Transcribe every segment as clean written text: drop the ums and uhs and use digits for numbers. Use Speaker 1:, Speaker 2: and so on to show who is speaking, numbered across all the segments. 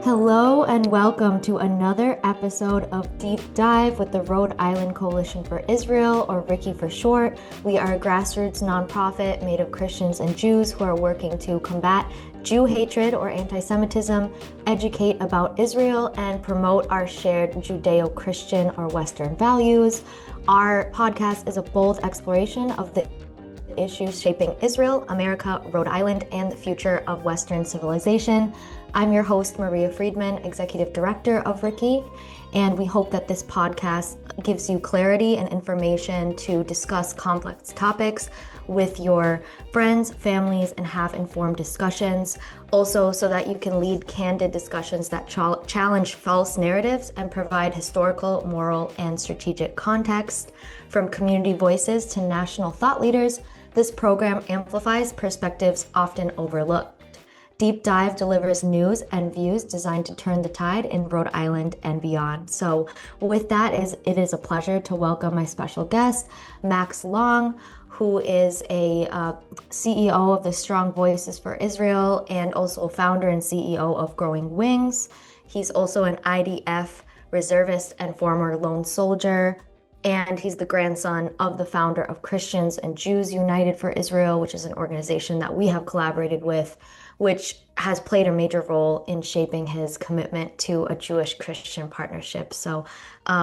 Speaker 1: Hello and welcome to another episode of Deep Dive with the Rhode Island Coalition for Israel, or RICI for short. We are a grassroots nonprofit made of Christians and Jews who are working to combat Jew hatred or antisemitism, educate about Israel, and promote our shared Judeo-Christian or Western values. Our podcast is a bold exploration of the issues shaping Israel, America, Rhode Island, and the future of Western civilization. I'm your host, Maria Friedman, Executive Director of RICI, and we hope that this podcast gives you clarity and information to discuss complex topics with your friends, families, and have informed discussions. Also, so that you can lead candid discussions that challenge false narratives and provide historical, moral, and strategic context. From community voices to national thought leaders, this program amplifies perspectives often overlooked. Deep Dive delivers news and views designed to turn the tide in Rhode Island and beyond. So with that, it is a pleasure to welcome my special guest, Max Long, who is a CEO of the Strong Voices for Israel and also founder and CEO of Growing Wings. He's also an IDF reservist and former lone soldier. And he's the grandson of the founder of Christians and Jews United for Israel, which is an organization that we have collaborated with, which has played a major role in shaping his commitment to a Jewish-Christian partnership. So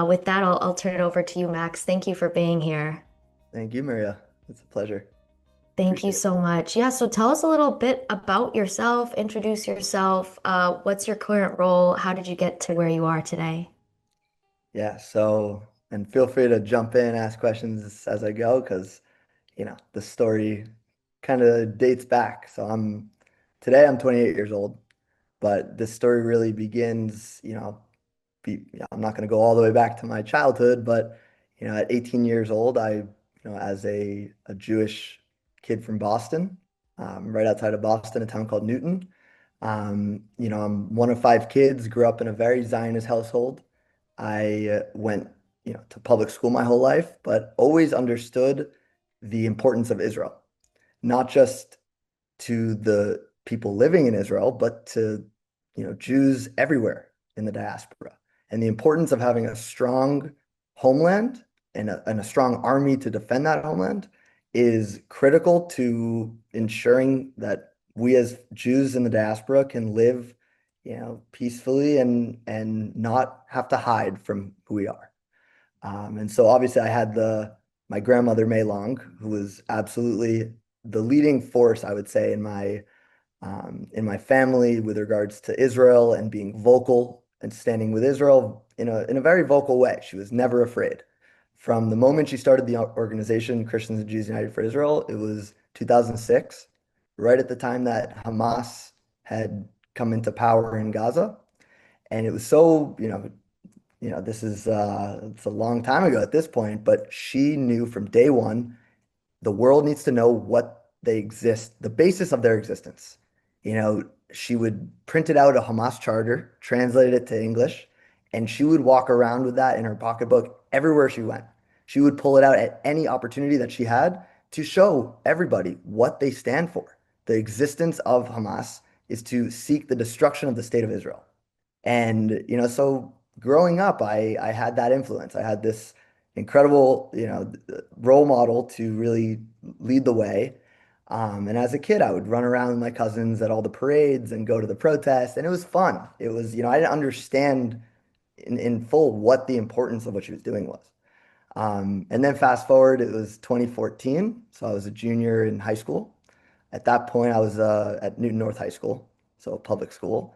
Speaker 1: with that, I'll turn it over to you, Max. Thank you for being here.
Speaker 2: Thank you, Maria. It's a pleasure.
Speaker 1: Thank you
Speaker 2: Appreciate it.
Speaker 1: so much. Yeah, so tell us a little bit about yourself, introduce yourself. What's your current role? How did you get to where you are today?
Speaker 2: And feel free to jump in, ask questions as I go, because, the story kind of dates back. Today I'm 28 years old, but this story really begins, I'm not going to go all the way back to my childhood, but, at 18 years old, as a Jewish kid from Boston, right outside of Boston, a town called Newton. I'm one of five kids, grew up in a very Zionist household. I went, to public school my whole life, but always understood the importance of Israel, not just to the people living in Israel, but to, Jews everywhere in the diaspora, and the importance of having a strong homeland and a strong army to defend that homeland is critical to ensuring that we as Jews in the diaspora can live, peacefully and not have to hide from who we are. And so obviously I had my grandmother May Long, who was absolutely the leading force, I would say, in my family with regards to Israel and being vocal and standing with Israel in a very vocal way. She was never afraid. From the moment she started the organization, Christians and Jews United for Israel, it was 2006, right at the time that Hamas had come into power in Gaza. And it was so, this is it's a long time ago at this point, but she knew from day one the world needs to know what they exist, the basis of their existence. She would print it out a Hamas charter, translate it to English, and she would walk around with that in her pocketbook everywhere she went. She would pull it out at any opportunity that she had to show everybody what they stand for. The existence of Hamas is to seek the destruction of the state of Israel. And, so growing up, I had that influence. I had this incredible, role model to really lead the way. And as a kid, I would run around with my cousins at all the parades and go to the protests, and it was fun. It was, I didn't understand in full what the importance of what she was doing was. And then fast forward, it was 2014, so I was a junior in high school. At that point, I was at Newton North High School, so a public school.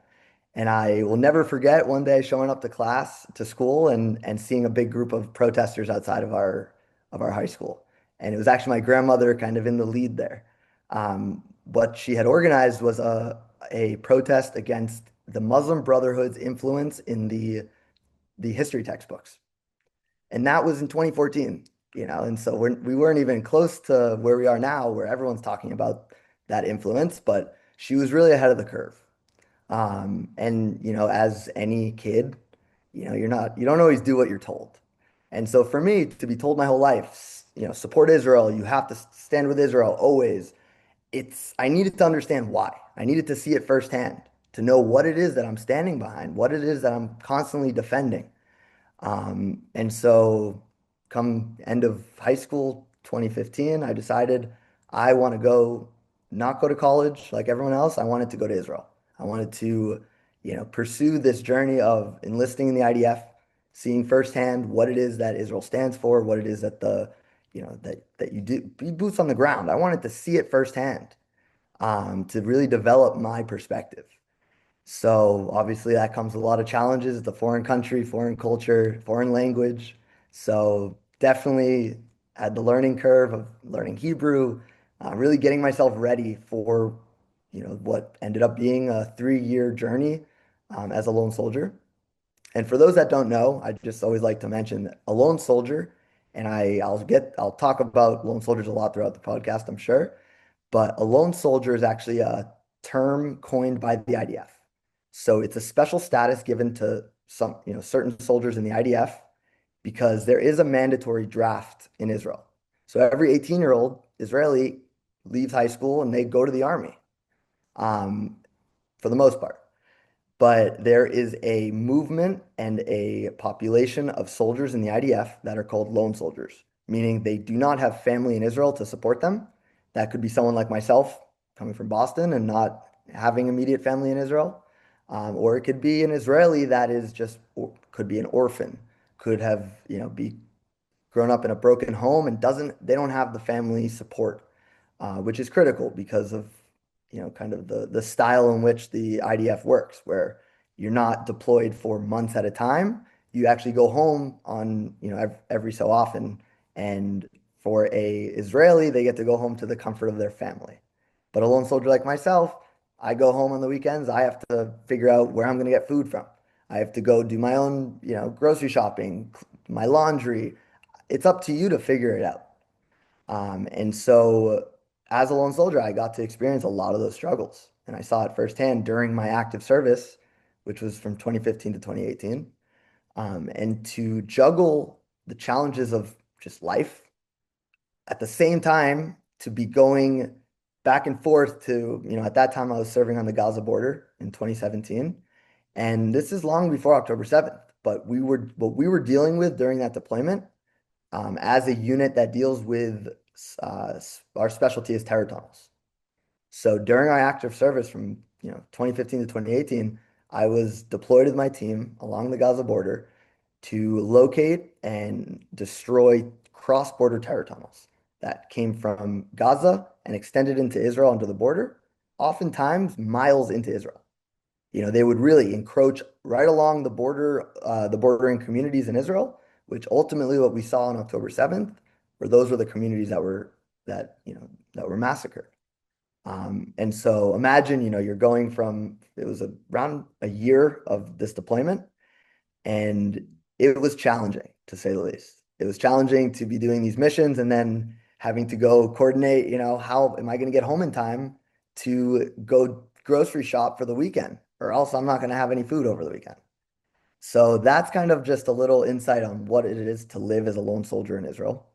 Speaker 2: And I will never forget one day showing up to school and seeing a big group of protesters outside of our high school. And it was actually my grandmother kind of in the lead there. What she had organized was a protest against the Muslim Brotherhood's influence in the history textbooks. And that was in 2014, and so we weren't even close to where we are now, where everyone's talking about that influence, but she was really ahead of the curve. And as any kid, you don't always do what you're told. And so for me to be told my whole life, support Israel, you have to stand with Israel always. I needed to understand why. I needed to see it firsthand to know what it is that I'm standing behind, what it is that I'm constantly defending. And so come end of high school, 2015, I decided I want to not go to college like everyone else. I wanted to go to Israel. I wanted to, pursue this journey of enlisting in the IDF, seeing firsthand what it is that Israel stands for, what it is that that you do, be boots on the ground. I wanted to see it firsthand, to really develop my perspective. So obviously that comes with a lot of challenges. It's a foreign country, foreign culture, foreign language. So definitely had the learning curve of learning Hebrew, really getting myself ready for, what ended up being a 3-year journey, as a lone soldier. And for those that don't know, I just always like to mention that a lone soldier, and I'll talk about lone soldiers a lot throughout the podcast, I'm sure. But a lone soldier is actually a term coined by the IDF. So it's a special status given to some, certain soldiers in the IDF because there is a mandatory draft in Israel. So every 18-year-old Israeli leaves high school and they go to the army, um, for the most part. But there is a movement and a population of soldiers in the IDF that are called lone soldiers, meaning they do not have family in Israel to support them. That could be someone like myself coming from Boston and not having immediate family in Israel. Or it could be an Israeli that is just, could be an orphan, could have, be grown up in a broken home and they don't have the family support, which is critical because of, kind of the style in which the IDF works, where you're not deployed for months at a time. You actually go home on, every so often. And for a Israeli, they get to go home to the comfort of their family. But a lone soldier like myself, I go home on the weekends. I have to figure out where I'm going to get food from. I have to go do my own, grocery shopping, my laundry. It's up to you to figure it out. And so as a lone soldier, I got to experience a lot of those struggles. And I saw it firsthand during my active service, which was from 2015 to 2018. And to juggle the challenges of just life at the same time, to be going back and forth to, at that time I was serving on the Gaza border in 2017. And this is long before October 7th. But what we were dealing with during that deployment, as a unit that deals with, our specialty is terror tunnels. So during our active service from 2015 to 2018, I was deployed with my team along the Gaza border to locate and destroy cross-border terror tunnels that came from Gaza and extended into Israel under the border, oftentimes miles into Israel. They would really encroach right along the border, the bordering communities in Israel, which ultimately what we saw on October 7th those were the communities that were massacred. And so imagine, you're going from, it was around a year of this deployment, and it was challenging to say the least. It was challenging to be doing these missions and then having to go coordinate, how am I going to get home in time to go grocery shop for the weekend, or else I'm not going to have any food over the weekend. So that's kind of just a little insight on what it is to live as a lone soldier in Israel.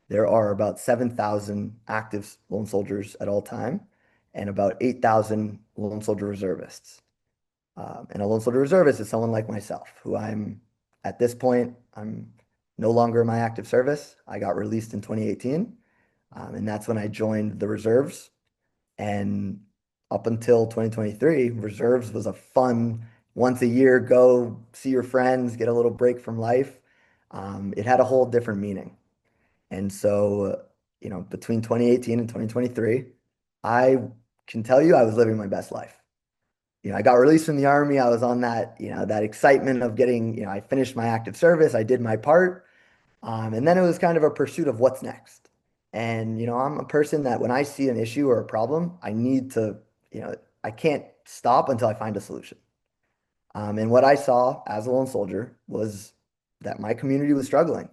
Speaker 2: There are about 7,000 active lone soldiers at all time and about 8,000 lone soldier reservists. And a lone soldier reservist is someone like myself, who at this point, I'm no longer in my active service. I got released in 2018, and that's when I joined the reserves. And up until 2023, reserves was a fun, once a year, go see your friends, get a little break from life. It had a whole different meaning. And so, between 2018 and 2023, I can tell you I was living my best life. I got released from the army. I was on that, that excitement of getting, I finished my active service. I did my part. And then it was kind of a pursuit of what's next. And, I'm a person that when I see an issue or a problem, I need to, I can't stop until I find a solution. And what I saw as a lone soldier was that my community was struggling.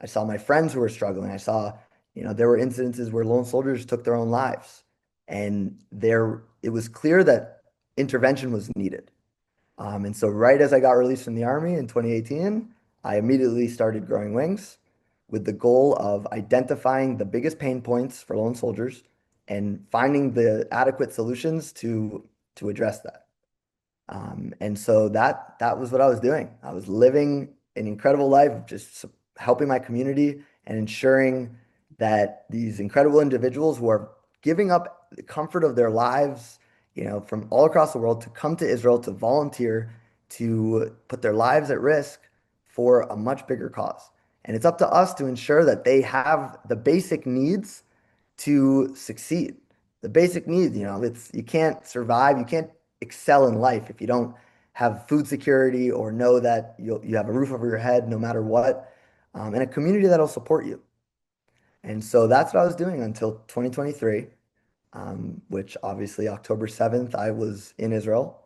Speaker 2: I saw my friends who were struggling. I saw, there were incidences where lone soldiers took their own lives. And it was clear that intervention was needed. And so right as I got released from the Army in 2018, I immediately started growing wings with the goal of identifying the biggest pain points for lone soldiers and finding the adequate solutions to address that. And so that was what I was doing. I was living an incredible life, just helping my community and ensuring that these incredible individuals who are giving up the comfort of their lives, from all across the world to come to Israel to volunteer, to put their lives at risk for a much bigger cause. And it's up to us to ensure that they have the basic needs to succeed. The basic needs, it's you can't survive, you can't excel in life if you don't have food security or know that you have a roof over your head no matter what, and a community that'll support you. And so that's what I was doing until 2023, which obviously October 7th, I was in Israel.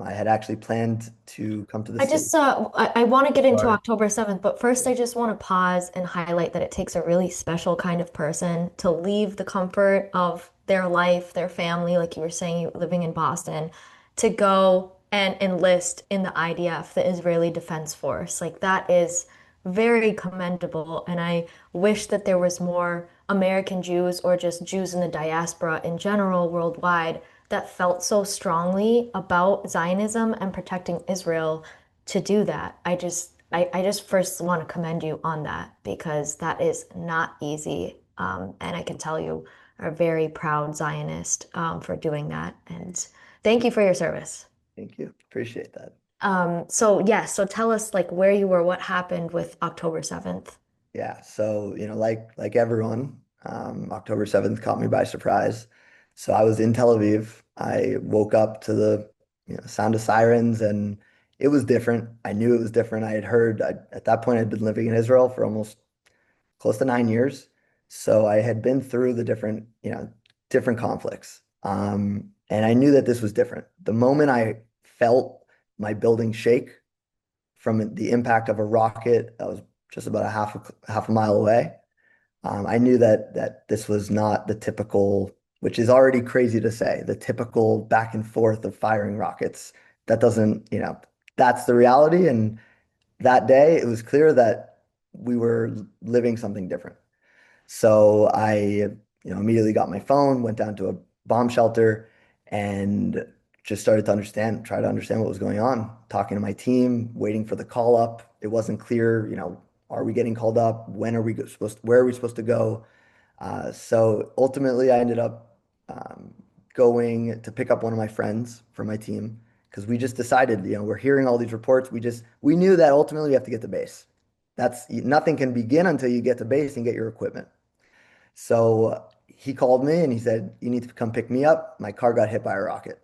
Speaker 2: I had actually planned to come to the States.
Speaker 1: I want to get into
Speaker 2: Sorry.
Speaker 1: October 7th, but first I just want to pause and highlight that it takes a really special kind of person to leave the comfort of their life, their family, like you were saying, living in Boston, to go and enlist in the IDF, the Israeli Defense Force. Like that is very commendable. And I wish that there was more American Jews or just Jews in the diaspora in general worldwide that felt so strongly about Zionism and protecting Israel to do that. I just first want to commend you on that because that is not easy. And I can tell you are a very proud Zionist for doing that. And thank you for your service.
Speaker 2: Thank you. Appreciate that.
Speaker 1: So yes, so tell us like where you were, what happened with October 7th.
Speaker 2: Yeah, so like everyone, October 7th caught me by surprise. So I was in Tel Aviv. I woke up to the sound of sirens, and it was different. I knew it was different. At that point I'd been living in Israel for almost close to 9 years. So I had been through the different conflicts. And I knew that this was different. The moment I felt my building shake from the impact of a rocket that was just about a half a mile away. I knew that this was not the typical, which is already crazy to say, the typical back and forth of firing rockets. That doesn't, that's the reality. And that day, it was clear that we were living something different. So immediately got my phone, went down to a bomb shelter, and just started to try to understand what was going on. Talking to my team, waiting for the call up. It wasn't clear, are we getting called up? Where are we supposed to go? So ultimately, I ended up going to pick up one of my friends from my team because we just decided, we're hearing all these reports. We knew that ultimately we have to get to base. That's nothing can begin until you get to base and get your equipment. So he called me and he said, "You need to come pick me up. My car got hit by a rocket."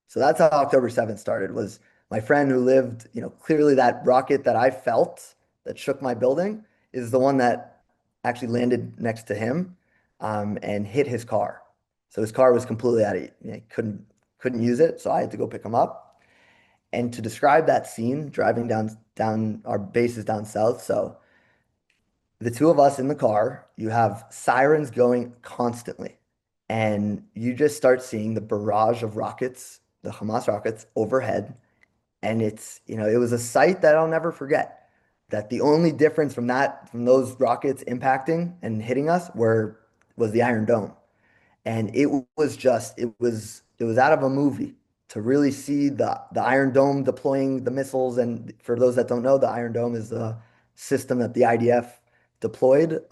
Speaker 2: So that's how October 7th started, was my friend who lived, clearly that rocket that I felt that shook my building is the one that actually landed next to him, and hit his car. So his car was completely out of, couldn't use it. So I had to go pick him up. And to describe that scene, driving down our base is down south. So the two of us in the car, you have sirens going constantly. And you just start seeing the barrage of rockets, the Hamas rockets overhead. And it was a sight that I'll never forget. That the only difference from those rockets impacting and hitting us was the Iron Dome. And it was out of a movie to really see the Iron Dome deploying the missiles. And for those that don't know, the Iron Dome is the system that the IDF deployed,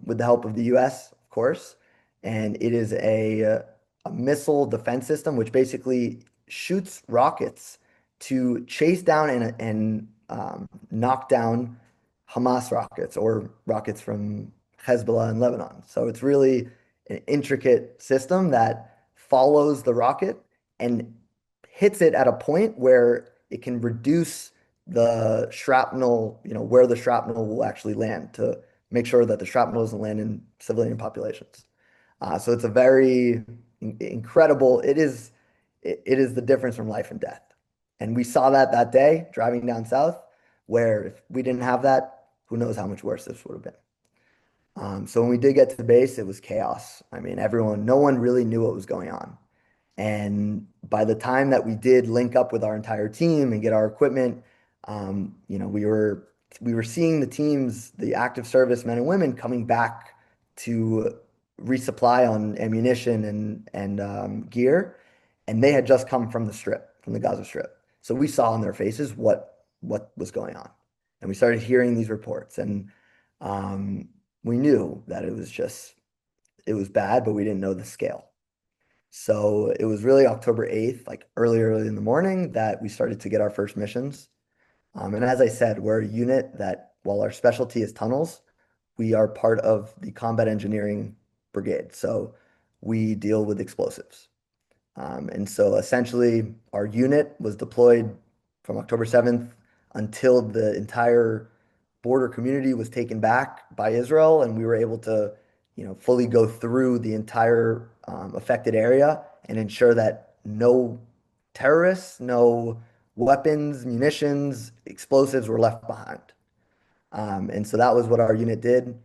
Speaker 2: with the help of the US, of course. And it is a missile defense system which basically shoots rockets to chase down and knock down Hamas rockets or rockets from Hezbollah and Lebanon. So it's really an intricate system that follows the rocket and hits it at a point where it can reduce the shrapnel, where the shrapnel will actually land to make sure that the shrapnel doesn't land in civilian populations. So it's a very incredible, it is the difference from life and death. And we saw that day driving down south, where if we didn't have that, who knows how much worse this would have been. So when we did get to the base, it was chaos. I mean, no one really knew what was going on. And by the time that we did link up with our entire team and get our equipment, we were seeing the teams, the active service men and women coming back to resupply on ammunition and gear, and they had just come from the strip. from the Gaza Strip. So we saw on their faces what was going on. And we started hearing these reports, and um, we knew that it was bad, but we didn't know the scale. So it was really October 8th, like early in the morning, that we started to get our first missions. And as I said, we're a unit that, while our specialty is tunnels, we are part of the combat engineering brigade. So we deal with explosives. And so essentially, our unit was deployed from October 7th until the entire border community was taken back by Israel, and we were able to, fully go through the entire affected area and ensure that no terrorists, no weapons, munitions, explosives were left behind. And so that was what our unit did.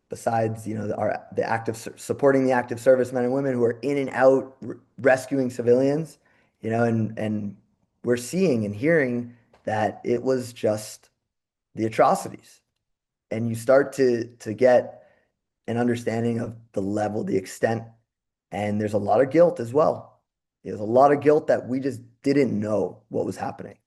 Speaker 2: Besides, the supporting the active servicemen and women who are in and out rescuing civilians, and we're seeing and hearing that it was just the atrocities. And you start to get an understanding of the level, the extent, and there's a lot of guilt as well. There's a lot of guilt that we just didn't know what was happening.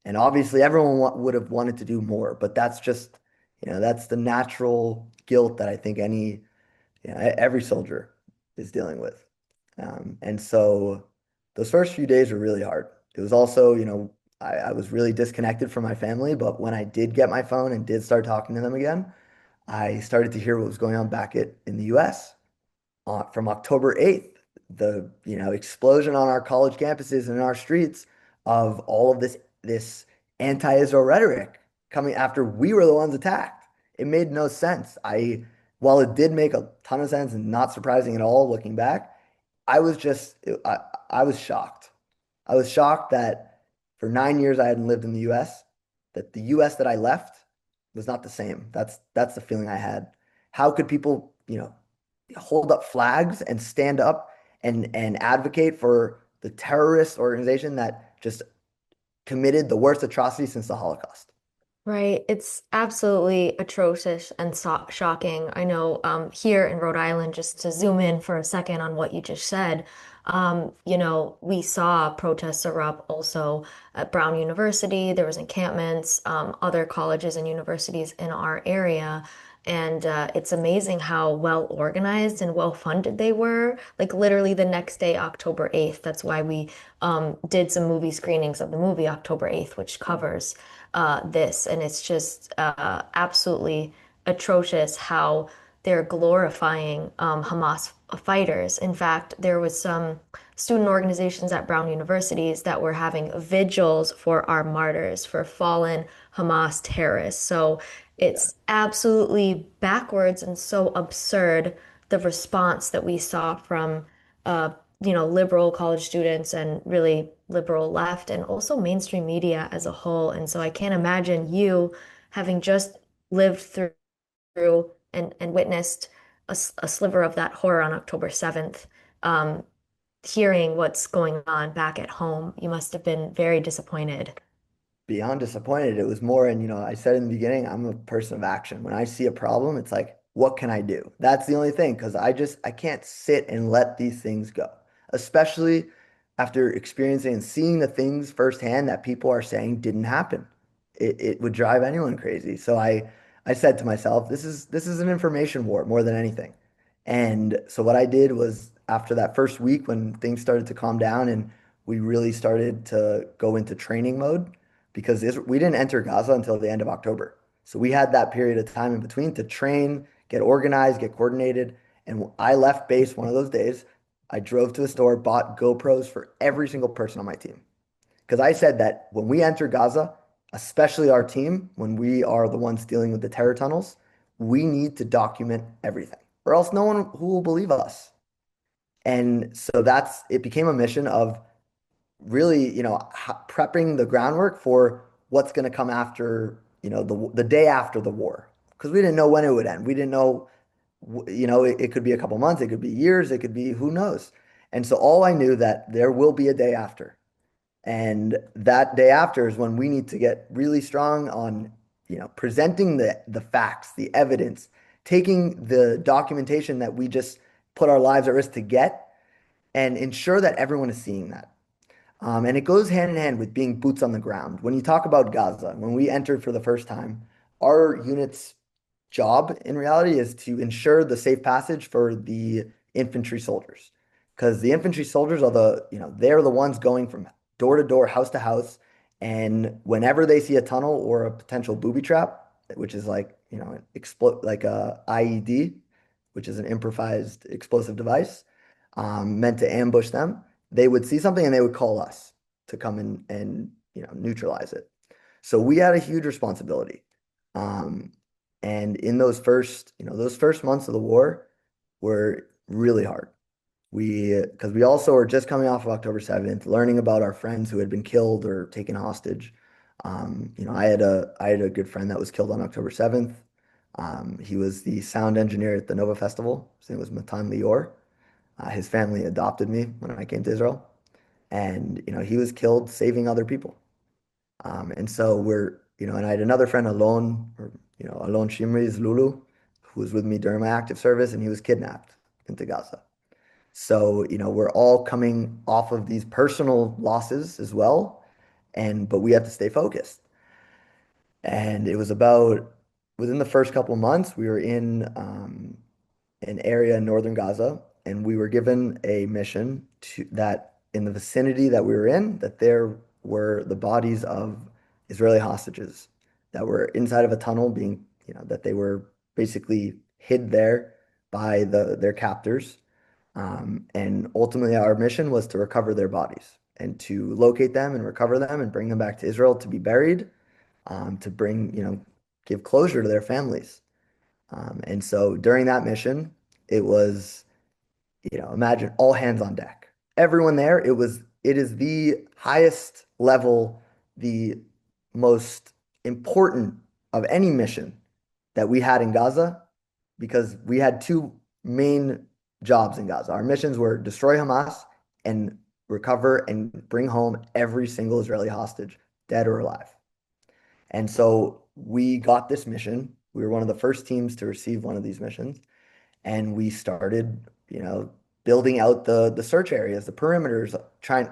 Speaker 2: And obviously, everyone would have wanted to do more, but that's just, that's the natural guilt that I think every soldier is dealing with. And so those first few days were really hard. It was also, I was really disconnected from my family, but when I did get my phone and did start talking to them again, I started to hear what was going on back in the US. From October 8th, the explosion on our college campuses and in our streets of all of this anti-Israel rhetoric coming after we were the ones attacked. It made no sense. While it did make a ton of sense and not surprising at all looking back, I was just I was shocked. I was shocked that for 9 years I hadn't lived in the U.S., that the U.S. that I left was not the same. That's the feeling I had. How could people, hold up flags and stand up and advocate for the terrorist organization that just committed the worst atrocity since the Holocaust?
Speaker 1: Right. It's absolutely atrocious and shocking. I know here in Rhode Island, just to zoom in for a second on what you just said, we saw protests erupt also at Brown University. There was encampments, other colleges and universities in our area. And it's amazing how well organized and well funded they were. Like literally the next day, October 8th. That's why we did some movie screenings of the movie October 8th, which covers this. And it's just absolutely atrocious how they're glorifying Hamas fighters. In fact, there was some student organizations at Brown universities that were having vigils for our martyrs, for fallen Hamas terrorists. So
Speaker 2: Yeah.
Speaker 1: it's absolutely backwards and so absurd, the response that we saw from uh, liberal college students and really liberal left and also mainstream media as a whole. And so I can't imagine you having just lived through and witnessed a sliver of that horror on October 7th, um, hearing what's going on back at home. You must have been very disappointed.
Speaker 2: Beyond disappointed. It was more, and I said in the beginning, I'm a person of action. When I see a problem, it's like, what can I do? That's the only thing, because I can't sit and let these things go, especially after experiencing and seeing the things firsthand that people are saying didn't happen. It would drive anyone crazy. So I said to myself, this is an information war more than anything. And so what I did was, after that first week when things started to calm down and we really started to go into training mode, because we didn't enter Gaza until the end of October. So we had that period of time in between to train, get organized, get coordinated. And I left base one of those days. I drove to the store, bought GoPros for every single person on my team. Because I said that when we enter Gaza, especially our team, when we are the ones dealing with the terror tunnels, we need to document everything, or else no one who will believe us. And so it became a mission of really, prepping the groundwork for what's going to come after, the day after the war, because we didn't know when it would end. We didn't know, it could be a couple months, it could be years, it could be who knows. And so all I knew that there will be a day after, and that day after is when we need to get really strong on, presenting the facts, the evidence, taking the documentation that we just put our lives at risk to get, and ensure that everyone is seeing that. And it goes hand in hand with being boots on the ground. When you talk about Gaza, when we entered for the first time, our unit's job in reality is to ensure the safe passage for the infantry soldiers. Because the infantry soldiers are they're the ones going from door to door, house to house. And whenever they see a tunnel or a potential booby trap, which is like, an explode like a IED, which is an improvised explosive device, meant to ambush them, they would see something and they would call us to come in and neutralize it. So we had a huge responsibility. Um, and in those first months of the war were really hard. Because we also were just coming off of October 7th, learning about our friends who had been killed or taken hostage. I had a good friend that was killed on October 7th. He was the sound engineer at the Nova Festival. His name was Matan Lior. His family adopted me when I came to Israel, and he was killed saving other people. And so and I had another friend, Alon Shimri's Lulu, who was with me during my active service, and he was kidnapped into Gaza. So, we're all coming off of these personal losses as well, but we have to stay focused. And it was about within the first couple of months, we were in an area in northern Gaza, and we were given a mission to that in the vicinity that we were in, that there were the bodies of Israeli hostages that were inside of a tunnel that they were basically hid there by their captors. And ultimately, our mission was to recover their bodies and to locate them and recover them and bring them back to Israel to be buried, to give closure to their families. And so during that mission, it was, imagine all hands on deck. Everyone there, it is the highest level, the most important of any mission that we had in Gaza, because we had two main jobs in Gaza. Our missions were destroy Hamas and recover and bring home every single Israeli hostage, dead or alive. And so we got this mission. We were one of the first teams to receive one of these missions. And we started, building out the search areas, the perimeters,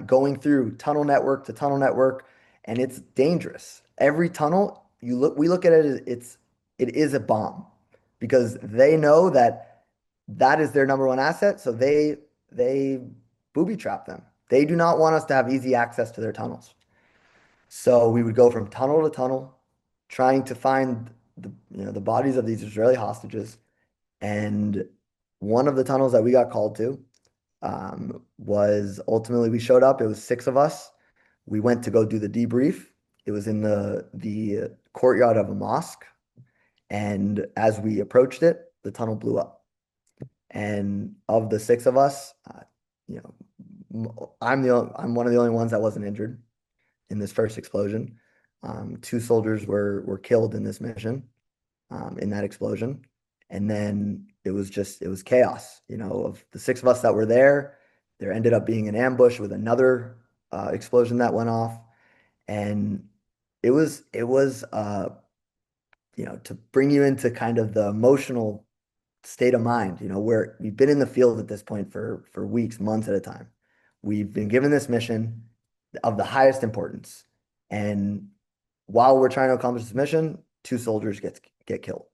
Speaker 2: going through tunnel network to tunnel network, and it's dangerous. Every tunnel, we look at it as it is a bomb because they know that is their number one asset. So they booby trap them. They do not want us to have easy access to their tunnels. So we would go from tunnel to tunnel, trying to find the bodies of these Israeli hostages. And one of the tunnels that we got called to was ultimately we showed up. It was six of us. We went to go do the debrief. It was in the courtyard of a mosque. And as we approached it, the tunnel blew up. And of the six of us, I'm one of the only ones that wasn't injured in this first explosion. Two soldiers were killed in this mission, in that explosion. And then it was chaos. Of the six of us that were there ended up being an ambush with another explosion that went off. And it was to bring you into kind of the emotional state of mind, where we've been in the field at this point for weeks, months at a time. We've been given this mission of the highest importance. And while we're trying to accomplish this mission, two soldiers get killed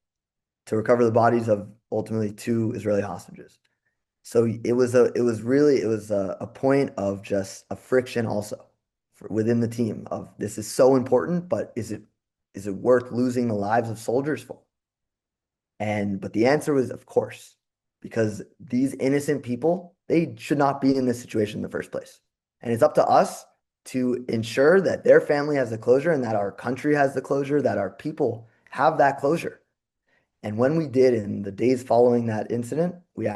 Speaker 2: to recover the bodies of ultimately two Israeli hostages. So it was a point of just a friction also within the team of this is so important, but is it worth losing the lives of soldiers for? But the answer was, of course, because these innocent people, they should not be in this situation in the first place. And it's up to us to ensure that their family has the closure and that our country has the closure, that our people have that closure. And when we did in the days following that incident, we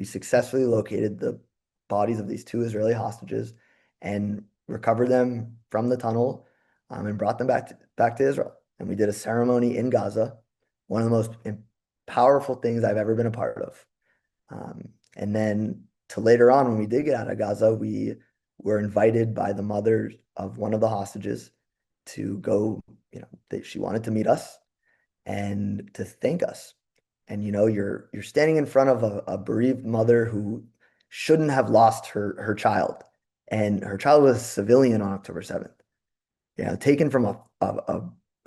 Speaker 2: successfully located the bodies of these two Israeli hostages and recovered them from the tunnel, and brought them back to Israel. And we did a ceremony in Gaza, one of the most powerful things I've ever been a part of. And then to later on, when we did get out of Gaza, we were invited by the mother of one of the hostages to go, she wanted to meet us and to thank us. And you're standing in front of a bereaved mother who shouldn't have lost her child. and her child was a civilian on October 7th, taken from a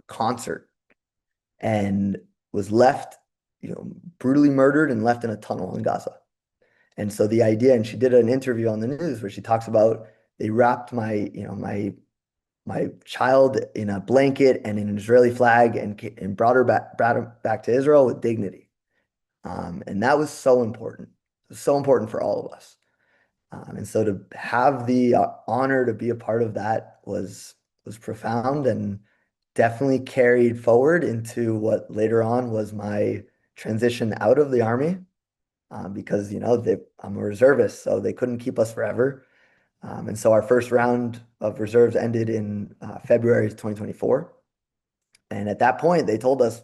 Speaker 2: concert and was left, brutally murdered and left in a tunnel in Gaza. And so the idea, and she did an interview on the news where she talks about they wrapped my child in a blanket and an Israeli flag and brought her back to Israel with dignity. And that was so important. It was so important for all of us. And so to have the honor to be a part of that was profound and definitely carried forward into what later on was my transition out of the army, because I'm a reservist, so they couldn't keep us forever. And so our first round of reserves ended in February 2024. And at that point, they told us,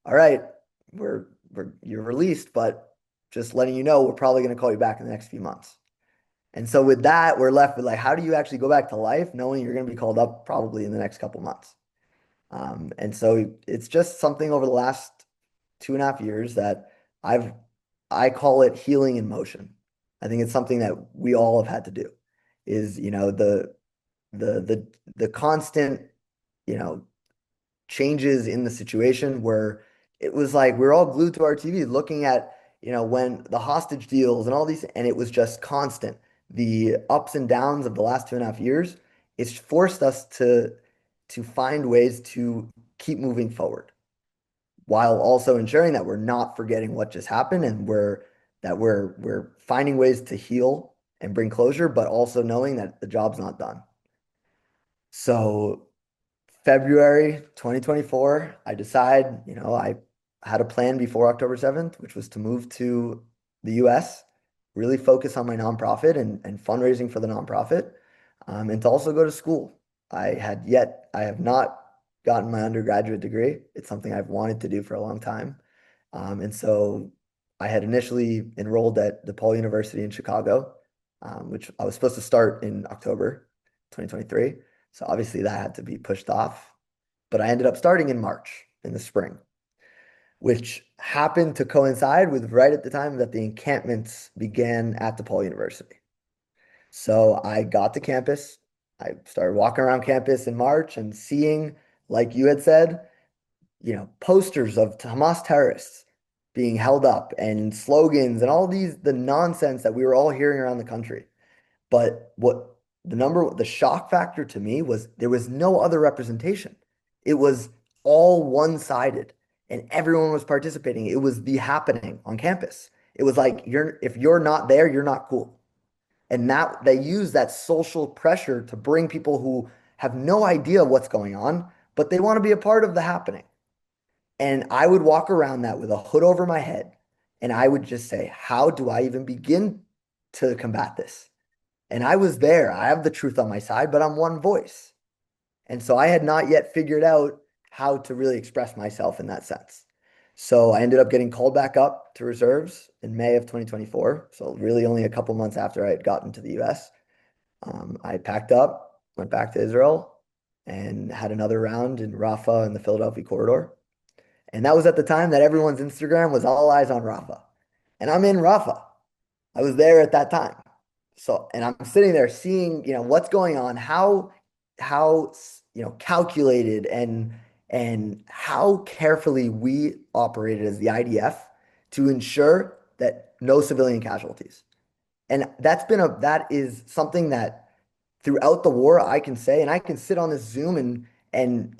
Speaker 2: all right, you're released, but just letting you know, we're probably going to call you back in the next few months. And so with that, we're left with like, how do you actually go back to life knowing you're going to be called up probably in the next couple months? And so it's just something over the last 2.5 years that I've I call it healing in motion. I think it's something that we all have had to do is, the constant, you know, changes in the situation where it was like we're all glued to our TV looking at, when the hostage deals and all these, and it was just constant. The ups and downs of the last 2.5 years, it's forced us to find ways to keep moving forward while also ensuring that we're not forgetting what just happened and we're finding ways to heal and bring closure, but also knowing that the job's not done. So February 2024, I decide, I had a plan before October 7th, which was to move to the US, really focus on my nonprofit and fundraising for the nonprofit, and to also go to school. I have not gotten my undergraduate degree. It's something I've wanted to do for a long time. And so I had initially enrolled at DePaul University in Chicago, which I was supposed to start in October 2023. So obviously that had to be pushed off. But I ended up starting in March in the spring, which happened to coincide with right at the time that the encampments began at DePaul University. So I got to campus. I started walking around campus in March and seeing, like you had said, posters of Hamas terrorists being held up and slogans and all the nonsense that we were all hearing around the country. But the shock factor to me was there was no other representation. It was all one-sided and everyone was participating. It was the happening on campus. It was like if you're not there, you're not cool. And that they use that social pressure to bring people who have no idea what's going on, but they want to be a part of the happening. And I would walk around that with a hood over my head. And I would just say, how do I even begin to combat this? And I was there. I have the truth on my side, but I'm one voice. And so I had not yet figured out how to really express myself in that sense. So I ended up getting called back up to reserves in May of 2024. So really only a couple months after I had gotten to the US. I packed up, went back to Israel, and had another round in Rafah in the Philadelphia corridor. And that was at the time that everyone's Instagram was all eyes on Rafah. And I'm in Rafah. I was there at that time. So, and I'm sitting there seeing, what's going on, how calculated and how carefully we operated as the IDF to ensure that no civilian casualties. And that is something that throughout the war I can say, and I can sit on this Zoom and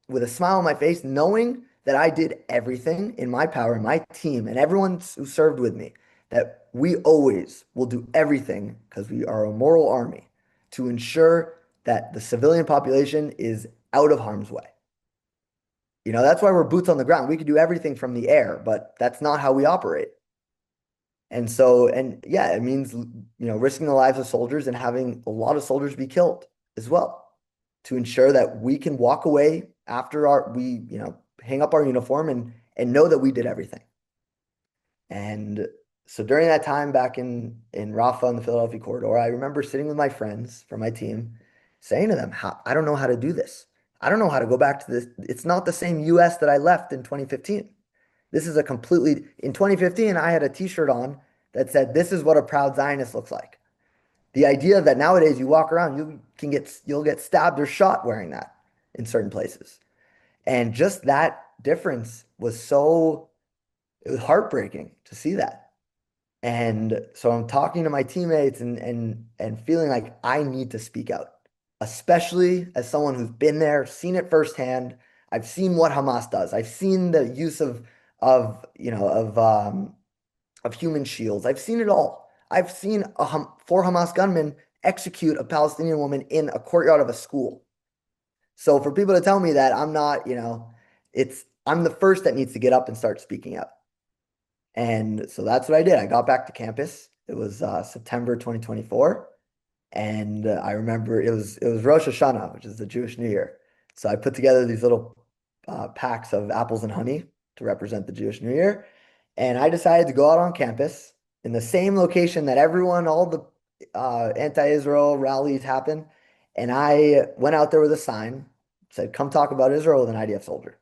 Speaker 2: with a smile on my face, knowing that I did everything in my power, my team, and everyone who served with me, that we always will do everything because we are a moral army to ensure that the civilian population is out of harm's way. That's why we're boots on the ground. We could do everything from the air, but that's not how we operate. And so, and yeah, it means, risking the lives of soldiers and having a lot of soldiers be killed as well to ensure that we can walk away after we hang up our uniform and know that we did everything. And so during that time back in Rafah in the Philadelphia corridor, I remember sitting with my friends from my team saying to them, I don't know how to do this. I don't know how to go back to this. It's not the same US that I left in 2015. This is in 2015, I had a t-shirt on that said, "This is what a proud Zionist looks like." The idea that nowadays you walk around, you'll get stabbed or shot wearing that in certain places. And just that difference was so, it was heartbreaking to see that. And so I'm talking to my teammates and feeling like I need to speak out, especially as someone who's been there, seen it firsthand. I've seen what Hamas does. I've seen the use of you know of human shields. I've seen it all. I've seen four Hamas gunmen execute a Palestinian woman in a courtyard of a school. So for people to tell me that I'm not, I'm the first that needs to get up and start speaking out. And so that's what I did. I got back to campus. It was September 2024. And I remember it was Rosh Hashanah, which is the Jewish New Year. So I put together these little packs of apples and honey to represent the Jewish New Year. And I decided to go out on campus in the same location that all the anti-Israel rallies happen. And I went out there with a sign, said, "Come talk about Israel with an IDF soldier."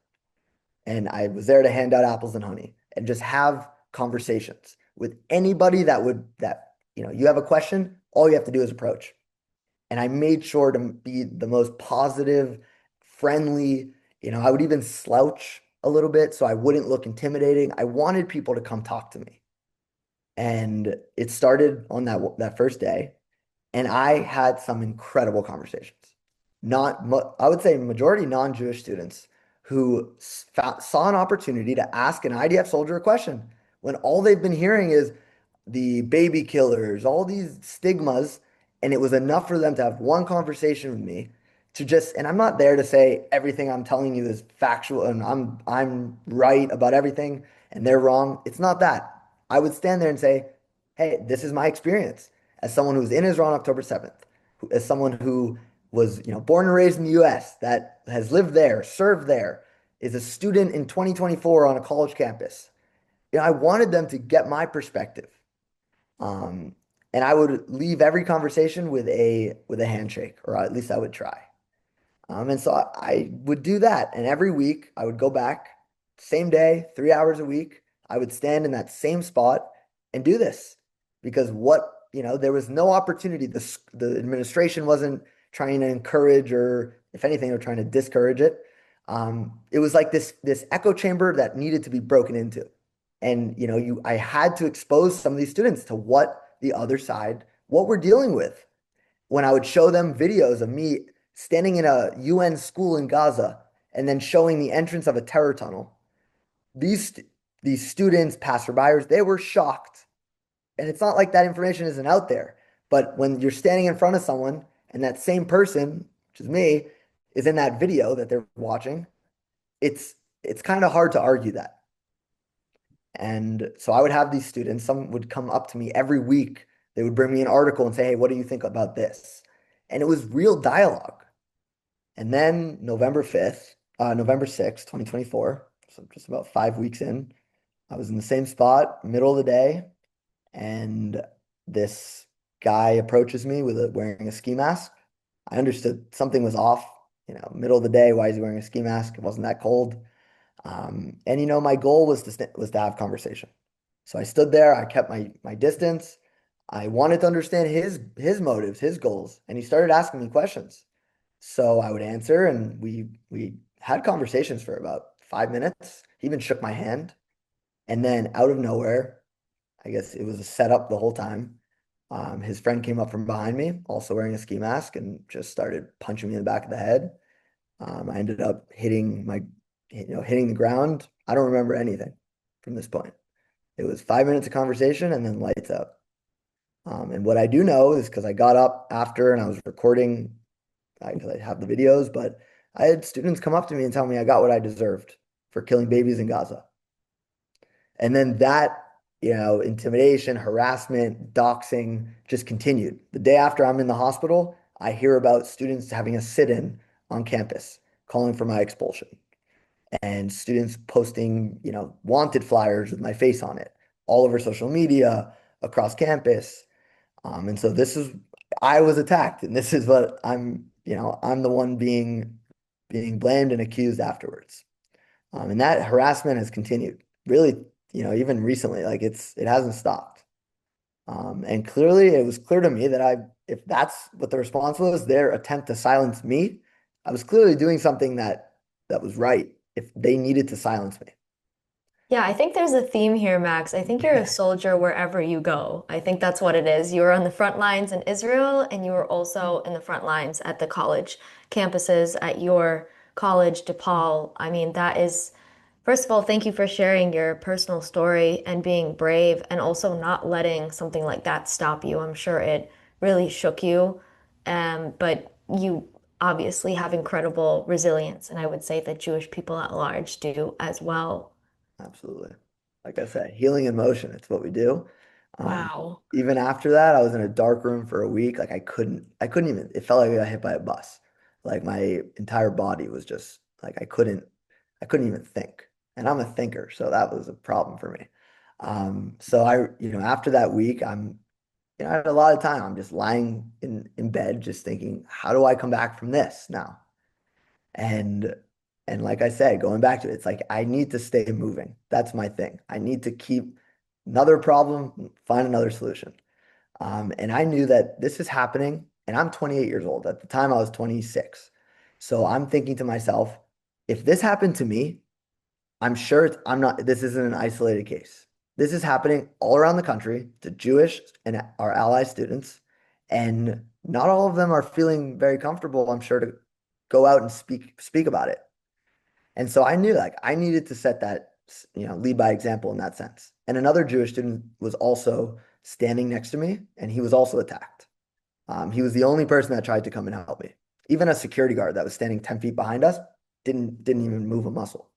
Speaker 2: And I was there to hand out apples and honey and just have conversations with anybody you have a question, all you have to do is approach. And I made sure to be the most positive, friendly, I would even slouch a little bit so I wouldn't look intimidating. I wanted people to come talk to me. And it started on that first day. And I had some incredible conversations. I would say majority non-Jewish students who saw an opportunity to ask an IDF soldier a question when all they've been hearing is the baby killers, all these stigmas, and it was enough for them to have one conversation with me and I'm not there to say everything I'm telling you is factual and I'm right about everything and they're wrong. It's not that. I would stand there and say, "Hey, this is my experience as someone who was in Israel on October 7th, as someone who was, born and raised in the US, that has lived there, served there, is a student in 2024 on a college campus." I wanted them to get my perspective. Um, and I would leave every conversation with a handshake, or at least I would try. And so I would do that. And every week I would go back, same day, 3 hours a week. I would stand in that same spot and do this because there was no opportunity. The administration wasn't trying to encourage, or if anything, they're trying to discourage it. It was like this echo chamber that needed to be broken into. And, I had to expose some of these students to what we're dealing with. When I would show them videos of me standing in a UN school in Gaza and then showing the entrance of a terror tunnel, these these students, passerbyers, they were shocked. And it's not like that information isn't out there. But when you're standing in front of someone and that same person, which is me, is in that video that they're watching, it's kind of hard to argue that. And so I would have these students, some would come up to me every week. They would bring me an article and say, "Hey, what do you think about this?" And it was real dialogue. And then November 6th, 2024, so just about 5 weeks in, I was in the same spot, middle of the day, and this guy approaches me wearing a ski mask. I understood something was off, middle of the day, why is he wearing a ski mask? It wasn't that cold. And my goal was to have conversation. So I stood there, I kept my distance. I wanted to understand his motives, his goals, and he started asking me questions. So I would answer, and we had conversations for about 5 minutes. He even shook my hand. And then out of nowhere, I guess it was a setup the whole time. His friend came up from behind me, also wearing a ski mask, and just started punching me in the back of the head. I ended up hitting the ground. I don't remember anything from this point. It was 5 minutes of conversation and then lights out. And what I do know is because I got up after and I was recording, because I have the videos, but I had students come up to me and tell me I got what I deserved for killing babies in Gaza. And then that, intimidation, harassment, doxing just continued. The day after I'm in the hospital, I hear about students having a sit-in on campus, calling for my expulsion, and students posting, wanted flyers with my face on it all over social media, across campus. And so I was attacked, and this is what I'm the one being blamed and accused afterwards. And that harassment has continued really, even recently, like it hasn't stopped. And clearly, it was clear to me that if that's what the response was, their attempt to silence me, I was clearly doing something that was right if they needed to silence me.
Speaker 1: Yeah, I think there's a theme here, Max. I think you're a soldier wherever you go. I think that's what it is. You were on the front lines in Israel, and you were also in the front lines at the college campuses at your college, DePaul. I mean, that is, first of all, thank you for sharing your personal story and being brave, and also not letting something like that stop you. I'm sure it really shook you, but you obviously have incredible resilience, and I would say that Jewish people at large do as well.
Speaker 2: Absolutely. Like I said, healing in motion, it's what we do. Um,
Speaker 1: Wow.
Speaker 2: Even after that, I was in a dark room for a week. Like I couldn't even, it felt like I got hit by a bus. Like my entire body was just like I couldn't even think. And I'm a thinker, so that was a problem for me. So after that week, I had a lot of time. I'm just lying in bed, just thinking, how do I come back from this now? And and like I said, going back to it, it's like I need to stay moving. That's my thing. I need to keep another problem, find another solution. And I knew that this is happening, and I'm 28 years old. At the time, I was 26. So I'm thinking to myself, if this happened to me, I'm sure I'm not, this isn't an isolated case. This is happening all around the country to Jewish and our ally students, and not all of them are feeling very comfortable, I'm sure, to go out and speak about it. And so I knew like I needed to set that, lead by example in that sense. And another Jewish student was also standing next to me, and he was also attacked. He was the only person that tried to come and help me. Even a security guard that was standing 10 feet behind us didn't even move a muscle.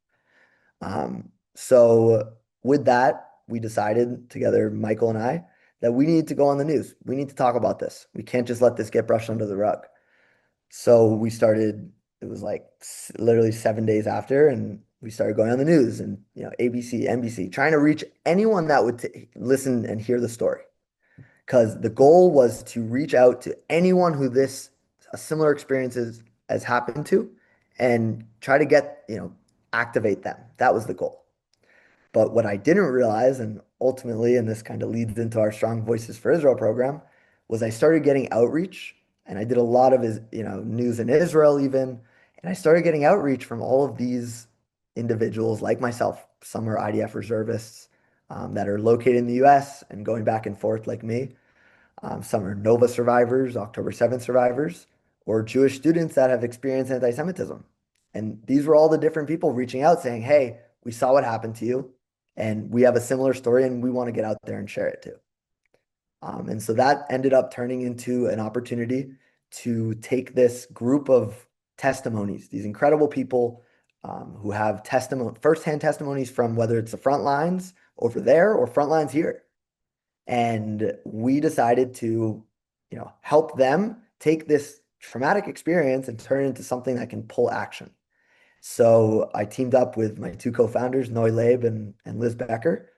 Speaker 2: So with that, we decided together, Michael and I, that we need to go on the news. We need to talk about this. We can't just let this get brushed under the rug. So we started, it was like literally 7 days after, and we started going on the news and, ABC, NBC, trying to reach anyone that would listen and hear the story. Because the goal was to reach out to anyone who this a similar experiences has happened to and try to get, activate them. That was the goal. But what I didn't realize, and ultimately, and this kind of leads into our Strong Voices for Israel program, was I started getting outreach, and I did a lot of his, news in Israel even, and I started getting outreach from all of these individuals like myself. Some are IDF reservists that are located in the U.S. and going back and forth like me. Some are Nova survivors, October 7th survivors, or Jewish students that have experienced anti-Semitism. And these were all the different people reaching out saying, hey, we saw what happened to you, and we have a similar story, and we want to get out there and share it too. And so that ended up turning into an opportunity to take this group of testimonies, these incredible people who have firsthand testimonies from whether it's the front lines over there or front lines here. And we decided to, help them take this traumatic experience and turn it into something that can pull action. So I teamed up with my two co-founders, Noy Leib and Liz Becker.